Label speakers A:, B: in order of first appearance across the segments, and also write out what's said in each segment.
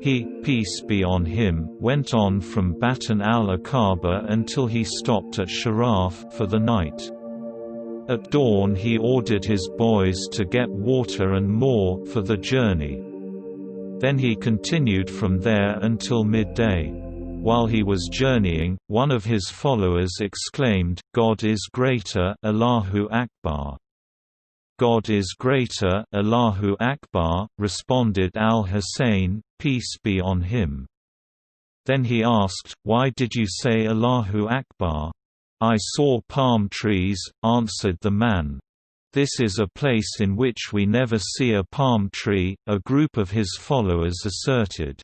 A: He, peace be on him, went on from Batan al-Aqaba until he stopped at Sharaf for the night. At dawn he ordered his boys to get water and more for the journey. Then he continued from there until midday. While he was journeying, one of his followers exclaimed, "God is greater, Allahu Akbar." "God is greater, Allahu Akbar," responded al-Hussain, peace be on him. Then he asked, "Why did you say Allahu Akbar?" "I saw palm trees," answered the man. "This is a place in which we never see a palm tree," a group of his followers asserted.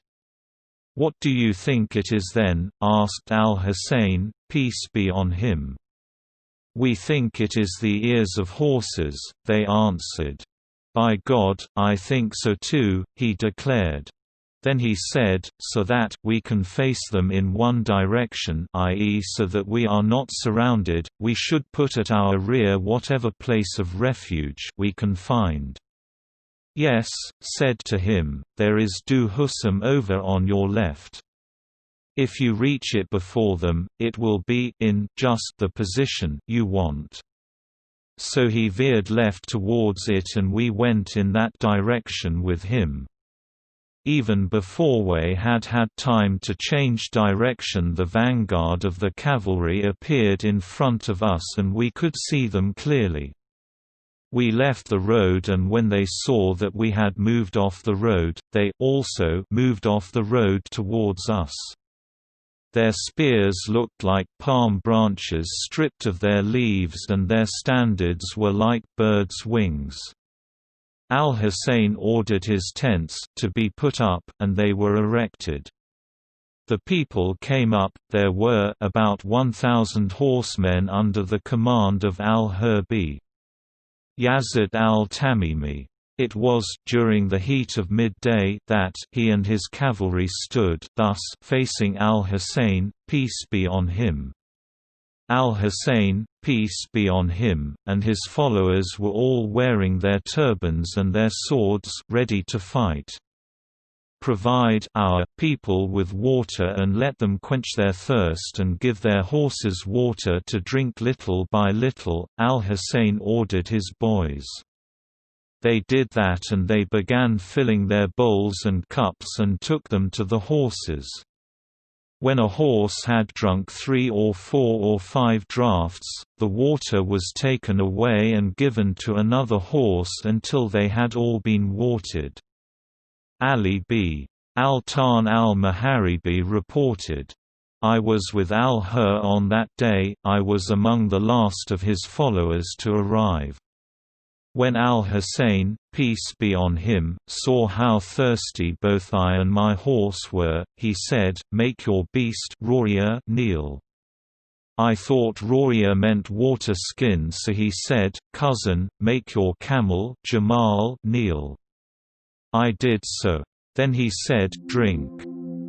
A: "What do you think it is then?" asked al-Hussain, peace be on him. "We think it is the ears of horses," they answered. "By God, I think so too," he declared. Then he said, "So that we can face them in one direction, i.e. so that we are not surrounded, we should put at our rear whatever place of refuge we can find." "Yes," said to him, "there is Du Husam over on your left. If you reach it before them, it will be in just the position you want." So he veered left towards it and we went in that direction with him. Even before we had time to change direction, the vanguard of the cavalry appeared in front of us and we could see them clearly. We left the road and when they saw that we had moved off the road, they also moved off the road towards us. Their spears looked like palm branches stripped of their leaves and their standards were like birds' wings. Al-Hussain ordered his tents to be put up, and they were erected. The people came up. There were about 1,000 horsemen under the command of al-Harbi Yazid al-Tamimi. It was during the heat of midday that he and his cavalry stood thus facing al-Hussain, peace be on him. Al-Hussain, peace be on him, and his followers were all wearing their turbans and their swords, ready to fight. "Provide our people with water and let them quench their thirst and give their horses water to drink little by little," Al-Hussain ordered his boys. They did that and they began filling their bowls and cups and took them to the horses. When a horse had drunk 3 or 4 or 5 draughts, the water was taken away and given to another horse until they had all been watered. Ali b. al-Tan al-Maharibi reported, "I was with al-Hur on that day, I was among the last of his followers to arrive. When al-Hussain, peace be on him, saw how thirsty both I and my horse were, he said, 'Make your beast Roriya kneel.' I thought Roriya meant water skin, so he said, 'Cousin, make your camel Jamal kneel.' I did so. Then he said, 'Drink.'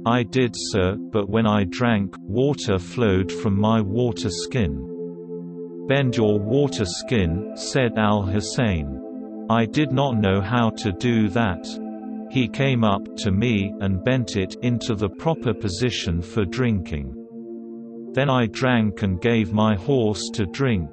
A: I did so, but when I drank, water flowed from my water skin. 'Bend your water skin,' said al-Hussain. I did not know how to do that. He came up to me and bent it into the proper position for drinking. Then I drank and gave my horse to drink."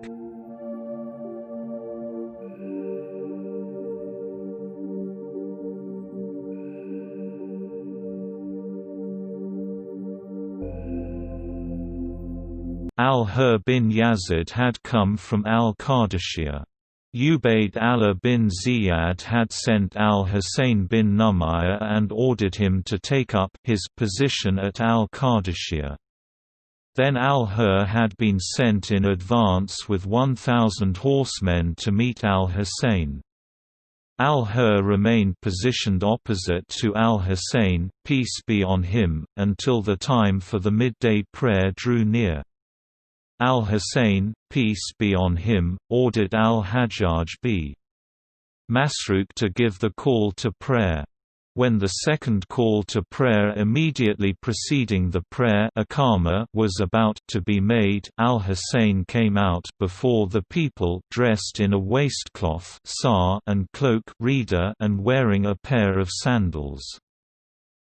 A: Al-Hur bin Yazid had come from al-Qadisiyah. Ubayd Allah bin Ziyad had sent al-Hussain bin Numayr and ordered him to take up his position at al-Qadisiyah. Then al-Hur had been sent in advance with 1,000 horsemen to meet al-Hussain. Al-Hur remained positioned opposite to al-Hussain, peace be on him, until the time for the midday prayer drew near. Al-Hussain, peace be on him, ordered al-Hajjaj b. Masruq to give the call to prayer. When the second call to prayer immediately preceding the prayer was about to be made, al-Hussain came out before the people dressed in a waistcloth and cloak and wearing a pair of sandals.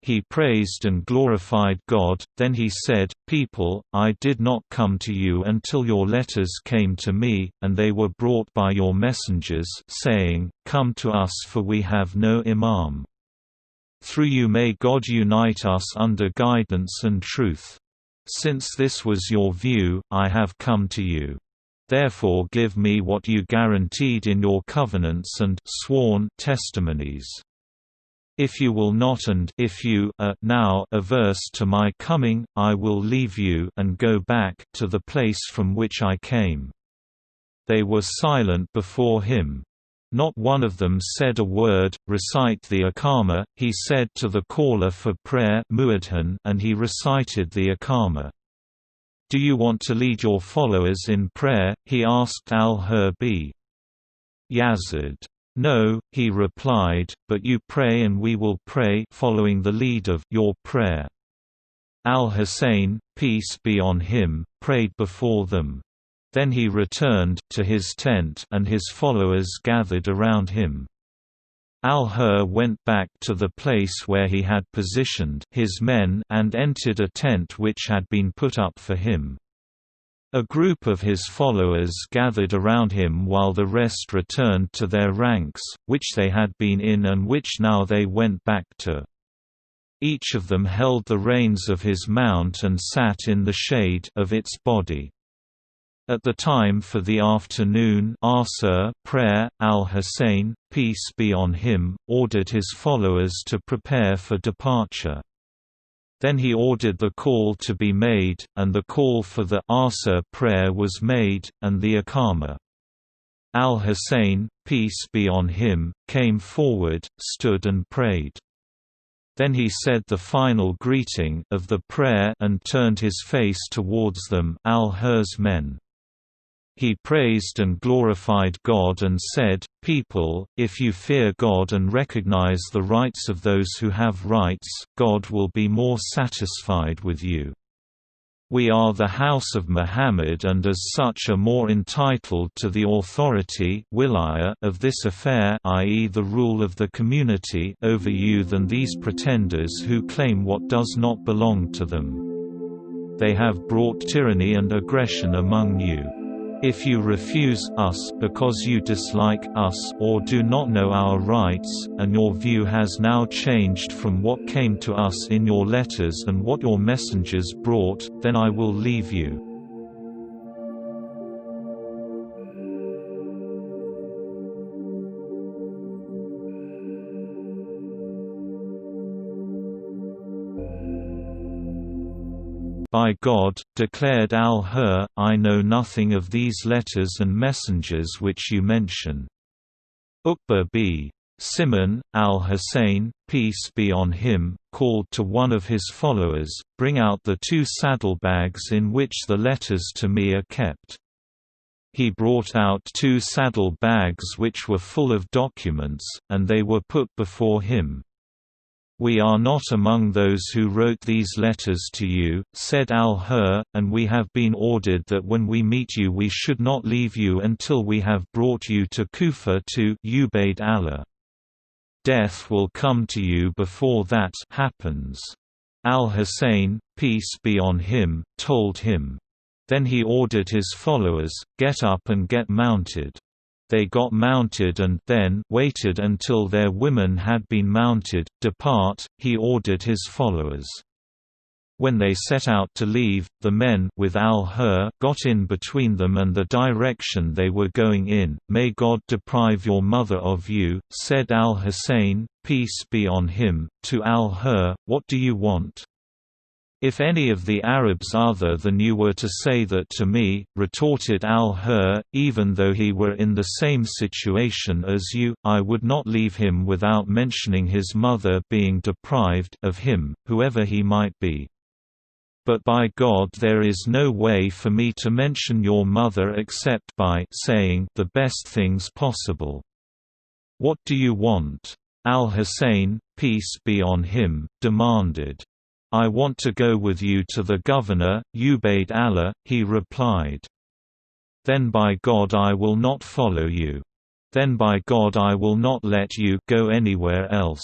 A: He praised and glorified God, then he said, "People, I did not come to you until your letters came to me, and they were brought by your messengers saying, 'Come to us for we have no Imam.' Through you may God unite us under guidance and truth. Since this was your view, I have come to you. Therefore give me what you guaranteed in your covenants and sworn testimonies. If you will not and if you are now averse to my coming, I will leave you and go back to the place from which I came." They were silent before him. Not one of them said a word. "Recite the Iqamah," he said to the caller for prayer muadhin, and he recited the Iqamah. "Do you want to lead your followers in prayer?" he asked al-Harbi. Yazid. "No," he replied, "but you pray and we will pray following the lead of your prayer." Al-Hussain, peace be on him, prayed before them. Then he returned to his tent and his followers gathered around him. Al-Hur went back to the place where he had positioned his men and entered a tent which had been put up for him. A group of his followers gathered around him while the rest returned to their ranks, which they had been in and which now they went back to. Each of them held the reins of his mount and sat in the shade of its body. At the time for the afternoon Asr prayer, Al-Hussain, peace be on him, ordered his followers to prepare for departure. Then he ordered the call to be made, and the call for the Asr prayer was made, and the Iqamah. Al-Hussain, peace be on him, came forward, stood and prayed. Then he said the final greeting of the prayer and turned his face towards them, Al-Hur's men. He praised and glorified God and said, "People, if you fear God and recognize the rights of those who have rights, God will be more satisfied with you. We are the house of Muhammad and as such are more entitled to the authority wilayah of this affair, i.e. the rule of the community over you than these pretenders who claim what does not belong to them. They have brought tyranny and aggression among you. If you refuse us because you dislike us or do not know our rights, and your view has now changed from what came to us in your letters and what your messengers brought, then I will leave you." "By God," declared al-Hur, "I know nothing of these letters and messengers which you mention." Uqba b. Simon, al-Hussain, peace be on him, called to one of his followers, "Bring out the 2 saddlebags in which the letters to me are kept." He brought out 2 saddle-bags which were full of documents, and they were put before him. "We are not among those who wrote these letters to you," said al-Hur, "and we have been ordered that when we meet you we should not leave you until we have brought you to Kufa to Ubayd Allah. Death will come to you before that happens." Al-Hussain, peace be on him, told him. Then he ordered his followers, "Get up and get mounted." They got mounted and then waited until their women had been mounted. "Depart," he ordered his followers. When they set out to leave, the men with al-Hur got in between them and the direction they were going in. "May God deprive your mother of you," said al-Hussain, peace be on him, to al-Hur, "What do you want?" "If any of the Arabs other than you were to say that to me," retorted al-Hur, "even though he were in the same situation as you, I would not leave him without mentioning his mother being deprived of him, whoever he might be. But by God there is no way for me to mention your mother except by saying the best things possible. What do you want?" Al-Hussain, peace be on him, demanded. "I want to go with you to the governor, Ubayd Allah," he replied. "Then by God I will not follow you. Then by God I will not let you go anywhere else."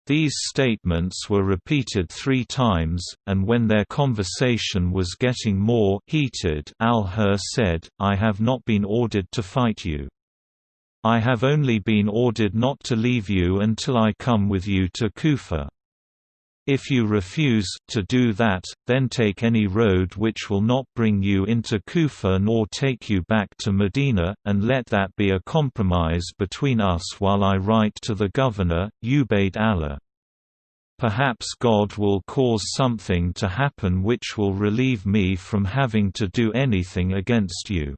A: These statements were repeated 3 times, and when their conversation was getting more heated, al-Hur said, "I have not been ordered to fight you. I have only been ordered not to leave you until I come with you to Kufa. If you refuse to do that, then take any road which will not bring you into Kufa nor take you back to Medina, and let that be a compromise between us while I write to the governor, Ubayd Allah. Perhaps God will cause something to happen which will relieve me from having to do anything against you.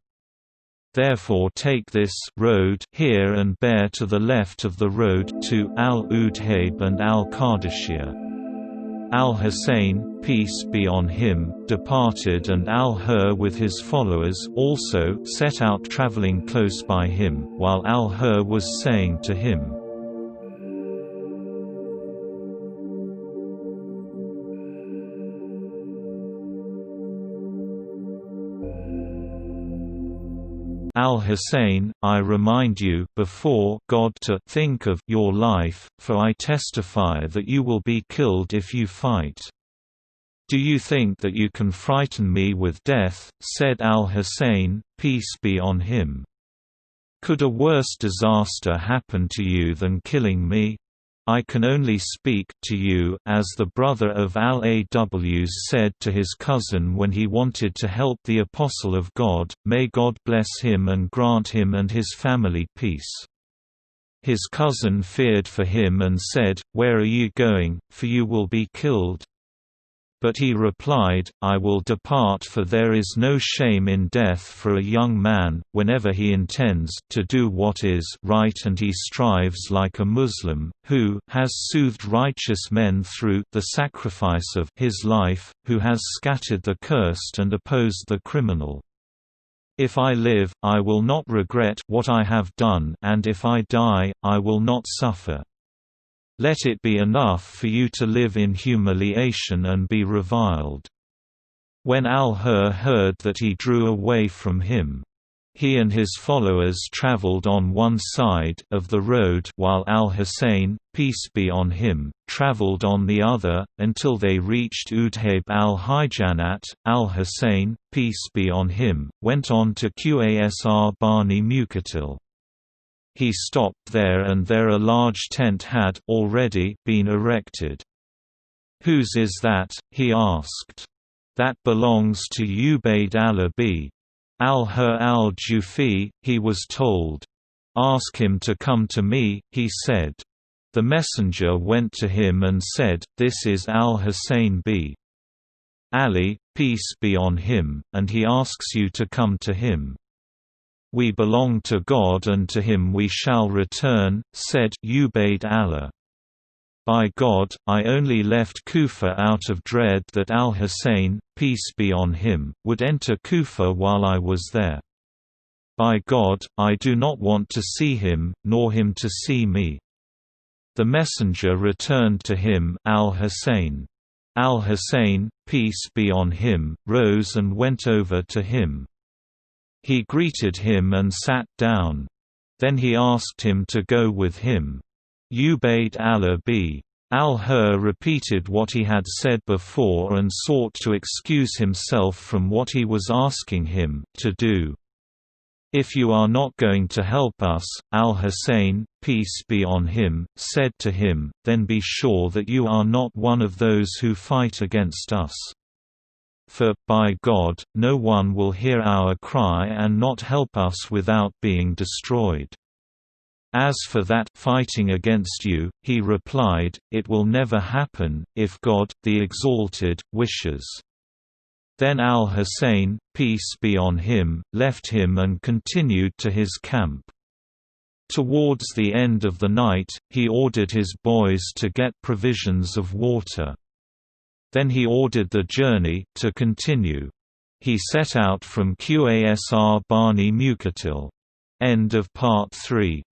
A: Therefore take this road here and bear to the left of the road to Al-Udhayb and Al-Qadishiyah." Al-Hussain, peace be on him, departed, and al-Hur with his followers also set out travelling close by him, while al-Hur was saying to him, "Al-Hussain, I remind you before God to think of your life, for I testify that you will be killed if you fight. Do you think that you can frighten me with death?" said al-Hussain, peace be on him. "Could a worse disaster happen to you than killing me? I can only speak to you as the brother of Al-Aws said to his cousin when he wanted to help the Apostle of God, may God bless him and grant him and his family peace. His cousin feared for him and said, 'Where are you going, for you will be killed?' But he replied, 'I will depart, for there is no shame in death for a young man, whenever he intends to do what is right and he strives like a Muslim, who has soothed righteous men through the sacrifice of his life, who has scattered the cursed and opposed the criminal. If I live, I will not regret what I have done, and if I die, I will not suffer. Let it be enough for you to live in humiliation and be reviled.'" When al-Hur heard that he drew away from him. He and his followers travelled on one side of the road while al-Hussain, peace be on him, travelled on the other, until they reached Udhayb al-Hijanat. Al-Hussain, peace be on him, went on to Qasr Bani Muqatil. He stopped there, and there a large tent had already been erected. "Whose is that?" he asked. "That belongs to Ubayd Allah b. al-Hur al-Jufi," he was told. "Ask him to come to me," he said. The messenger went to him and said, "This is al-Hussain b. Ali, peace be on him, and he asks you to come to him." "We belong to God and to him we shall return," said Ubayd Allah. "By God, I only left Kufa out of dread that al-Hussain, peace be on him, would enter Kufa while I was there. By God, I do not want to see him, nor him to see me." The messenger returned to him, al-Hussain. Al-Hussain, peace be on him, rose and went over to him. He greeted him and sat down. Then he asked him to go with him. Ubayd Allah b. al-Hur repeated what he had said before and sought to excuse himself from what he was asking him to do. "If you are not going to help us," al-Hussain, peace be on him, said to him, "then be sure that you are not one of those who fight against us. For, by God, no one will hear our cry and not help us without being destroyed. As for that fighting against you," he replied, "it will never happen, if God, the Exalted, wishes." Then al-Hussain, peace be on him, left him and continued to his camp. Towards the end of the night, he ordered his boys to get provisions of water. Then he ordered the journey to continue. He set out from Qasr Bani Muqatil. End of Part 3.